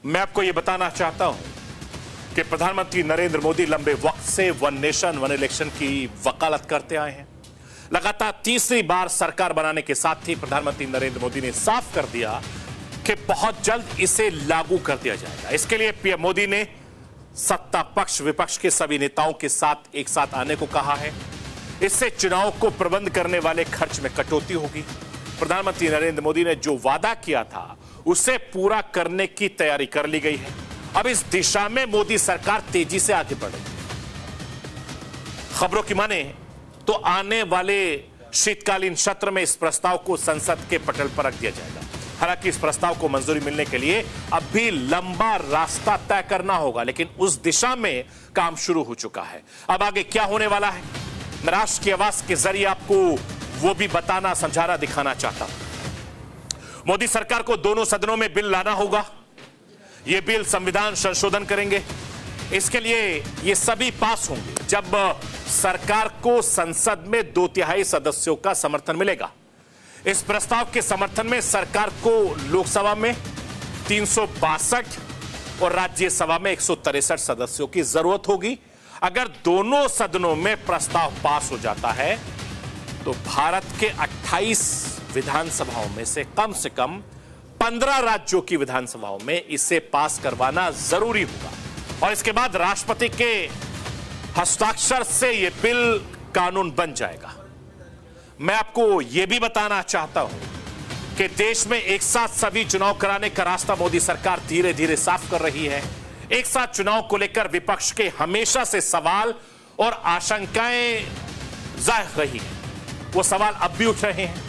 मैं आपको यह बताना चाहता हूं कि प्रधानमंत्री नरेंद्र मोदी लंबे वक्त से वन नेशन वन इलेक्शन की वकालत करते आए हैं। लगातार तीसरी बार सरकार बनाने के साथ ही प्रधानमंत्री नरेंद्र मोदी ने साफ कर दिया कि बहुत जल्द इसे लागू कर दिया जाएगा। इसके लिए पीएम मोदी ने सत्ता पक्ष विपक्ष के सभी नेताओं के साथ एक साथ आने को कहा है। इससे चुनाव को प्रबंध करने वाले खर्च में कटौती होगी। प्रधानमंत्री नरेंद्र मोदी ने जो वादा किया था उसे पूरा करने की तैयारी कर ली गई है। अब इस दिशा में मोदी सरकार तेजी से आगे बढ़ रही है। खबरों की माने तो आने वाले शीतकालीन सत्र में इस प्रस्ताव को संसद के पटल पर रख दिया जाएगा। हालांकि इस प्रस्ताव को मंजूरी मिलने के लिए अब भी लंबा रास्ता तय करना होगा, लेकिन उस दिशा में काम शुरू हो चुका है। अब आगे क्या होने वाला है, मैं राष्ट्र की आवाज के जरिए आपको वो भी बताना, समझाना, दिखाना चाहता हूं। मोदी सरकार को दोनों सदनों में बिल लाना होगा। ये बिल संविधान संशोधन करेंगे। इसके लिए ये सभी पास होंगे जब सरकार को संसद में 2/3 सदस्यों का समर्थन मिलेगा। इस प्रस्ताव के समर्थन में सरकार को लोकसभा में 362 और राज्यसभा में 163 सदस्यों की जरूरत होगी। अगर दोनों सदनों में प्रस्ताव पास हो जाता है तो भारत के 28 विधानसभाओं में से कम 15 राज्यों की विधानसभाओं में इसे पास करवाना जरूरी होगा और इसके बाद राष्ट्रपति के हस्ताक्षर से यह बिल कानून बन जाएगा। मैं आपको यह भी बताना चाहता हूं कि देश में एक साथ सभी चुनाव कराने का रास्ता मोदी सरकार धीरे धीरे साफ कर रही है। एक साथ चुनाव को लेकर विपक्ष के हमेशा से सवाल और आशंकाएं जाहिर रही हैं। वो सवाल अब भी उठ रहे हैं।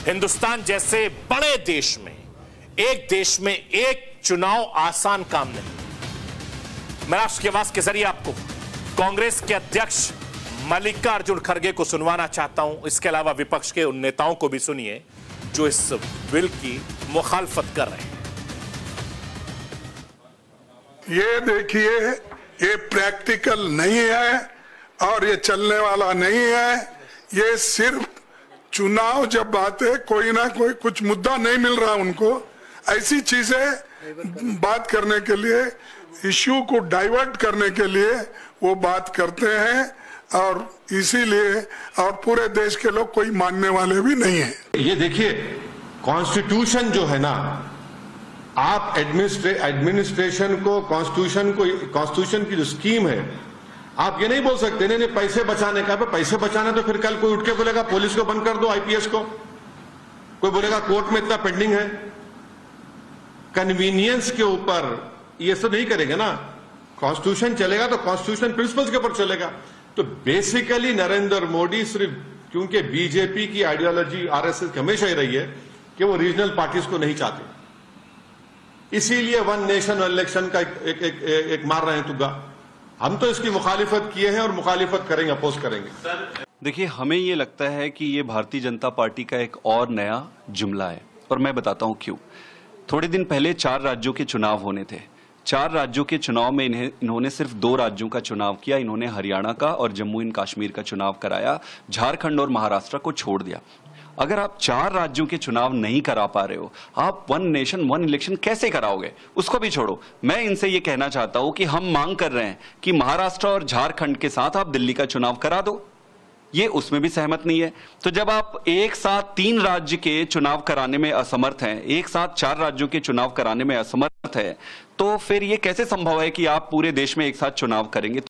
हिंदुस्तान जैसे बड़े देश में एक चुनाव आसान काम नहीं। मैं राष्ट्र की आवाज के जरिए आपको कांग्रेस के अध्यक्ष मल्लिकार्जुन खड़गे को सुनवाना चाहता हूं। इसके अलावा विपक्ष के उन नेताओं को भी सुनिए जो इस बिल की मुखालफत कर रहे हैं। ये देखिए, ये प्रैक्टिकल नहीं है और ये चलने वाला नहीं है। ये सिर्फ चुनाव जब आते कोई ना कोई कुछ मुद्दा नहीं मिल रहा उनको, ऐसी चीजें बात करने के लिए, इश्यू को डाइवर्ट करने के लिए वो बात करते हैं और इसीलिए और पूरे देश के लोग कोई मानने वाले भी नहीं है। ये देखिए, कॉन्स्टिट्यूशन जो है ना, आप एडमिनिस्ट्रेशन को कॉन्स्टिट्यूशन की जो स्कीम है, आप ये नहीं बोल सकते नहीं पैसे बचाने का। पैसे बचाना तो फिर कल कोई उठ के बोलेगा पुलिस को बंद कर दो, आईपीएस को, कोई बोलेगा कोर्ट में इतना पेंडिंग है। कन्वीनियंस के ऊपर ये सब नहीं करेंगे ना। कॉन्स्टिट्यूशन चलेगा तो कॉन्स्टिट्यूशन प्रिंसिपल्स के ऊपर चलेगा। तो बेसिकली नरेंद्र मोदी सिर्फ, क्योंकि बीजेपी की आइडियोलॉजी आरएसएस हमेशा ही रही है कि वो रीजनल पार्टीज को नहीं चाहते, इसीलिए वन नेशन वन इलेक्शन का एक मार रहे हैं तुग्गा। हम तो इसकी मुखालिफत किए हैं और मुखालिफत करेंगे, अपोज करेंगे। देखिए, हमें ये लगता है कि ये भारतीय जनता पार्टी का एक और नया जुमला है और मैं बताता हूं क्यों। थोड़े दिन पहले 4 राज्यों के चुनाव होने थे। 4 राज्यों के चुनाव में इन्होंने सिर्फ 2 राज्यों का चुनाव किया। इन्होंने हरियाणा का और जम्मू एंड कश्मीर का चुनाव कराया, झारखंड और महाराष्ट्र को छोड़ दिया। अगर आप 4 राज्यों के चुनाव नहीं करा पा रहे हो, आप वन नेशन वन इलेक्शन कैसे कराओगे? उसको भी छोड़ो, मैं इनसे ये कहना चाहता हूं कि हम मांग कर रहे हैं कि महाराष्ट्र और झारखंड के साथ आप दिल्ली का चुनाव करा दो। ये उसमें भी सहमत नहीं है। तो जब आप एक साथ 3 राज्य के चुनाव कराने में असमर्थ हैं, एक साथ 4 राज्यों के चुनाव कराने में असमर्थ है, तो फिर ये कैसे संभव है कि आप पूरे देश में एक साथ चुनाव करेंगे?